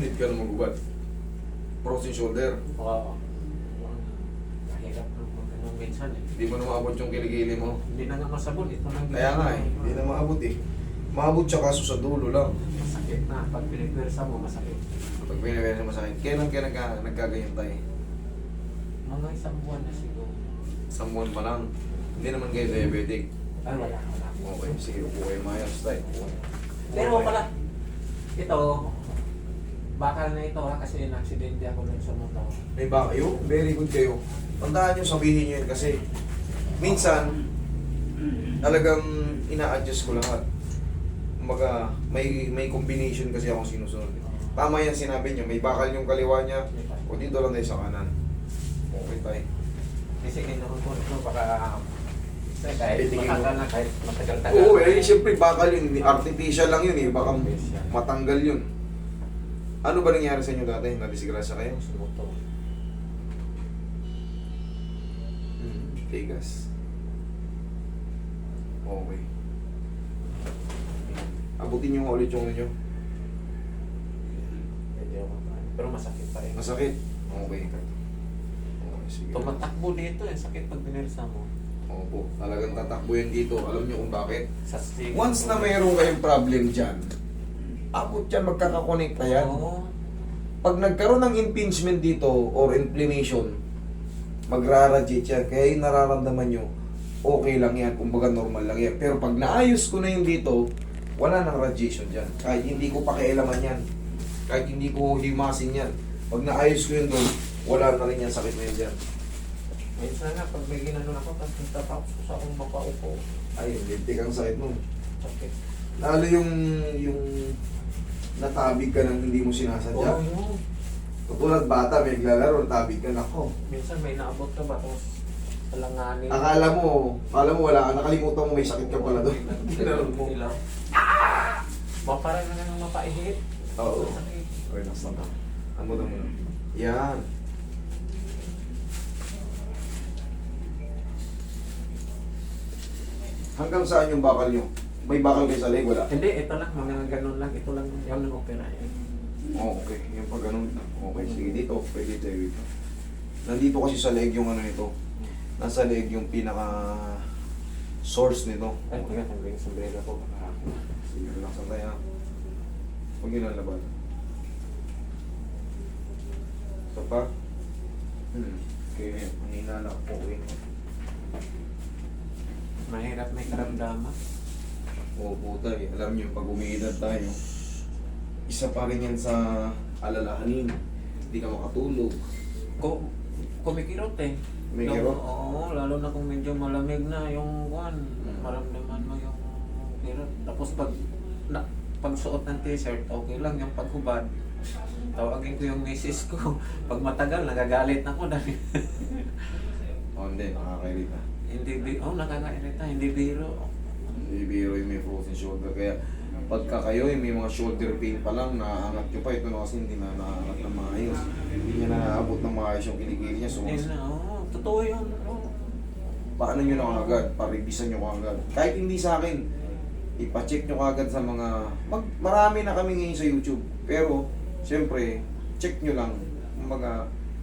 need ka na magubad. Frozen shoulder. Oo. Mahirap na magano'n minsan eh. Hindi mo na maabot yung kilikili mo. Hindi na nga masabot. Ito lang Kaya nga eh, hindi na maabot eh. Maabot siya kaso sa dulo lang. Masakit na. Pag pinipwersa mo, masakit. Pag pinagaya sa masakit, kailan ka nagkaganyan tayo? Mga isang buwan na siguro. Isang buwan pa lang. Hindi naman kayo diabetic. Ay, wala. Okay, sige, upo kayo mayas tayo. Pero pala, ito, bakal na ito ha, kasi in-accidente ako nun sa motor. May ba kayo? Very good kayo. Tandaan nyo, sabihin nyo yun kasi minsan, talagang ina-adjust ko lahat. Kumbaga, may combination kasi akong sinusunod. Tama yan sinabi nyo, may bakal yung kaliwa niya, o dito lang tayo sa kanan. Okay tayo. Kasi kinuha ko ito, baka kahit matagal-tagal. Oo, siyempre bakal yun, artificial lang yun eh, baka matanggal yun. Ano ba nangyari sa inyo dati? Nadisgrasya kayo? Sa motor. Tigas. Okay. Abutin nyo nga ulit yung ninyo. Medyo makain. Pero masakit pa rin. Masakit? Okay. Okay, sige. Tumatakbo dito, yung sakit pag binirsa mo. Opo, talagang tatakbo yan dito. Alam nyo kung bakit? Sa stick. Once na mayroon kayong problem dyan, abot yan, magkakakonekta yan. Oo. Pag nagkaroon ng impingement dito or inflammation, magra-radiate yan. Kaya yung nararamdaman nyo, okay lang yan, kumbaga normal lang yan. Pero pag naayos ko na yung dito, wala nang radiation dyan. Kahit hindi ko pakialaman yan. Kahit hindi ko himasin yan. Pag naayos ko yun doon, wala na rin yan, sakit na yun dyan. Minsan nga, pag may ginanon ako, tapos tatapos ko sa akong makaupo. Ayun, lintik ang sakit nun. Sakit. Lalo yung natabig ka nang hindi mo sinasadya. Oo, yun. Katulad bata, may naglalaro, natabig ka, nako. Minsan may naabot ka ba, tapos talanganin. Akala mo wala ka, nakalimutan mo may sakit ka pala doon. Ginanon mo. Sila. Maparang na nang mapaihit. Oo. Sakit. Okay, nasa na. Ano mo? Yan. Hanggang saan yung bakal nyo? May bakal kayo sa leg, wala? Hindi, ito lang, mga ganun lang. Ito lang yung nag-opera. Oh, okay. Yung pag ganun. Okay, sige dito. Pwede tayo dito. Nandito kasi sa leg yung ano nito. Nasa leg yung pinaka source nito. Ay, teka, tanggalin sa brega ko. Sige, relax lang tayo. Huwag yun ang laban. Isa pa. Okay, mahina na po. Mahirap may karamdaman. Oo po tayo. Alam nyo, pag umiidad tayo, isa pa rin yan sa alalahanin. Hindi ka makatulog. Kumikirot eh. Kumikirot? Oo, lalo na kung medyo malamig na yung kuwan. Maramdaman mo yung kirot. Tapos pagsuot ng t-shirt, okay lang yung paghubad. Tawagin ko yung misis ko. Pag matagal, nagagalit na ko dahil. Hindi, nakakairita. Nakakairita, hindi biro. Hindi biro yung may frozen shoulder. Kaya pagka kayo may mga shoulder pain pa lang, naaangat nyo pa. Ito na kasi hindi na naaangat ng maayos. Hindi niya naaabot ng maayos yung kilikili niya. So, Totoo yun. paano nyo na agad? Paribisan nyo agad. Kahit hindi sa akin, ipacheck nyo agad sa mga... marami na kami ngayon sa YouTube. Pero, siyempre, check nyo lang.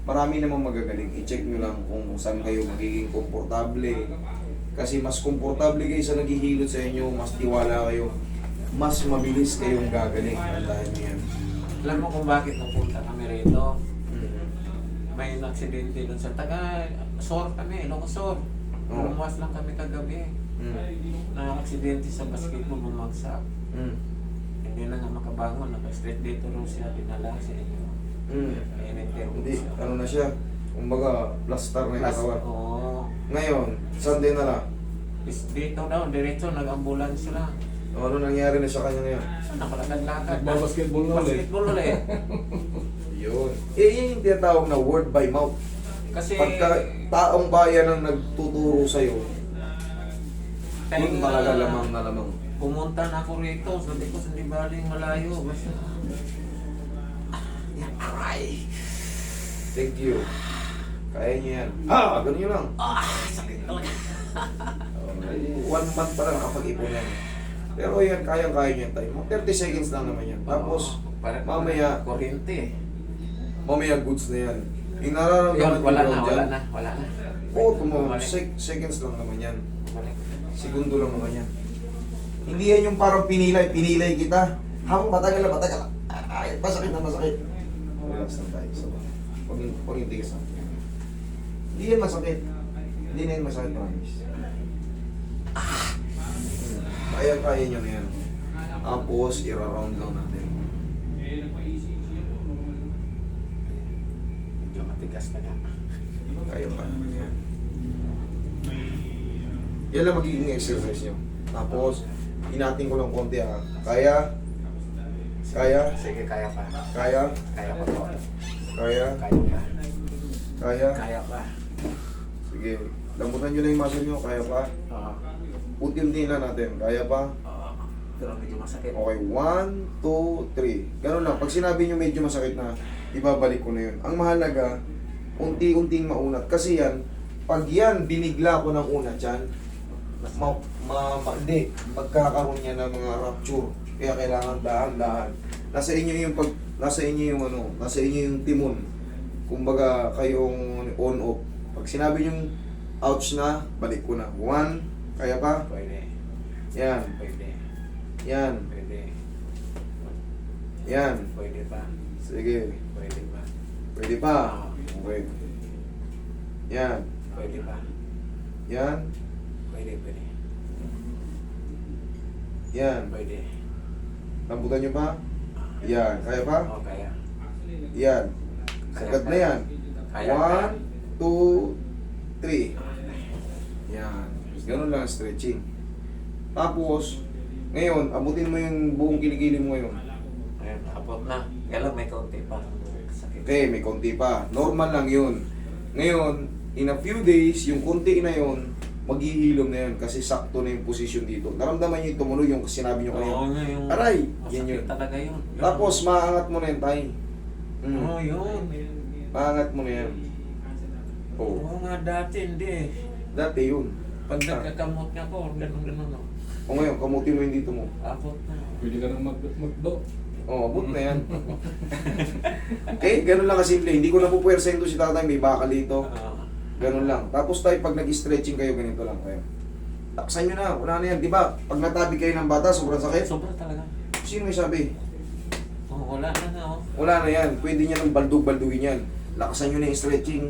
Marami namang magagaling. I-check nyo lang kung saan kayo magiging komportable. Kasi mas komportable kayo sa naghihilot sa inyo, mas tiwala kayo, mas mabilis kayong gagaling. Tandaan nyo yan. Alam mo kung bakit napunta kami rito? May aksidente doon sa Sor kami, Ilocosor. Lumuwas lang kami kagabi. Na-aksidente sa basketball, bumagsak. Hindi na nga makabangon, naka-straight dito rin siya, dinala sa inyo. Hindi, ano na siya, kumbaga, plaster na yung katawan. Oo. Ngayon, Sunday na lang. Dito daw, diretso, nag-ambulance sila. Ano nangyari na sa kanya ngayon? Nakalagad-lagad. Nagbabasketball na ulit. Basketball ulit. Yun. Yun yung tinatawag na word by mouth. Kasi, Pagka taong bayan ang nagtuturo sa'yo, yun talaga lamang na lamang. pumunta na ako rito. Sabi ko, hindi baling malayo. Basta, aray. Thank you. Kaya niyo yan. Ganun yun lang. Sakit talaga. 1 month pa lang nakapag-ipon yan. Pero yan, kayang-kaya niyo yan tayo. 30 seconds lang naman yan. Tapos, Parang Mamaya. kuryente eh. Mamaya goods na yan. Yung Yun, nararamdaman wala nyo na, dyan, wala na, wala na. oo, Bumalik. seconds lang naman yan. Bumalik. Segundo lang naman yan. Hindi yan yung parang pinilay kita. Habang matagal na matagal. Ay, masakit na masakit. Relax lang tayo. So, pag yung tigas lang. Hindi yan masakit. Hindi na yan masakit, promise. Kaya nyo na yan. Tapos, ira-round lang natin. Medyo matigas na nga. Kaya pa naman yan. Yan lang magiging exercise nyo. Tapos, inatin ko lang konti ha. Kaya? Kaya? Sige, kaya pa. Kaya? Kaya pa po. Kaya? Kaya pa. Kaya? Kaya pa. Sige. Lambutan nyo na yung muscle nyo. Kaya pa? Oo. Putin na natin. Kaya pa? Oo. Pero medyo masakit. Okay. 1, 2, 3. Ganun lang. Pag sinabi nyo medyo masakit na, ibabalik ko na yun. Ang mahalaga, unti-unting maunat. Kasi yan, pag yan, binigla ko ng unat yan, hindi, magkakaroon niya ng mga rupture. Kaya kailangan dahan-dahan. Nasa inyo yung timon. Kumbaga kayong on-off. Pag sinabi yung ouch na, balik ko na. 1, kaya pa? Pwede. Yan. Pwede. Yan. Pwede. Yan. Pwede pa. Sige. Pwede pa. Pwede pa? Okay. Yan. Pwede pa. Yan. Pwede, pwede. Yan. Pwede. Lambutan nyo pa? Yan. Kaya pa? Oo, kaya. Yan. Sagad na yan. Kaya pa. 1, 2, 3. Yan. Ganun lang ang stretching. Tapos, ngayon, abutin mo yung buong kilikili mo ngayon. Ayun, abot na. Kaya lang may kaunti pa. Sakit. Okay, may konti pa. Normal lang yun. Ngayon, in a few days, yung konti na yun, maghihilom na yun kasi sakto na yung position dito. Naramdaman nyo yung tumulo yung sinabi nyo kanina. Oo nga yung... Aray! Yan Masakit yun. talaga yun. Tapos, maangat mo na yun, tay. Oo, yun. Maangat mo na yan. Oo. Oo nga, dati hindi. Dati yun. Pag nagkakamot nga po, ganun-ganun. No? O ngayon, kamutin mo yung dito mo. Abot na. Pwede ka nang magdo. Oo, abot na yan. Okay, ganun lang kasimple. Hindi ko na pupwersahin to si tatay. May bakal dito. Ganun lang. Tapos tayo, pag nag-stretching kayo, ganito lang kayo. Taksan nyo na. Wala na yan. Di ba? Pag natabi kayo ng bata, sobrang sakit. Sobra talaga. Sino may sabi? Oh, wala na na, oh. Wala na yan. Pwede nyo ng baldog-baldugin yan. Lakasan nyo na yung stretching.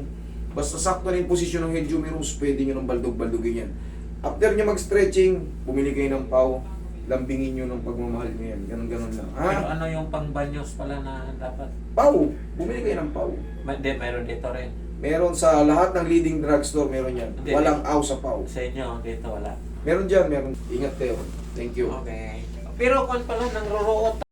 Basta sakto na yung posisyon ng head humerus, pwede nyo ng baldog-baldugin yan. After nyo mag-stretching, bumili kayo ng pau. Lambingin nyo ng pagmamahal nyo yan. Ganon-ganon lang. Pero Ha? ano yung pang-banyos pala na dapat? Pau! Bumili kayo ng pau. Hindi, mayroon dito rin. Meron sa lahat ng leading drugstore, meron yan. Hindi. Walang aw sa pau. Sa inyo, dito wala. Meron dyan, meron. Ingat kayo. Thank you. Okay. Pero kung pala, nang ruruot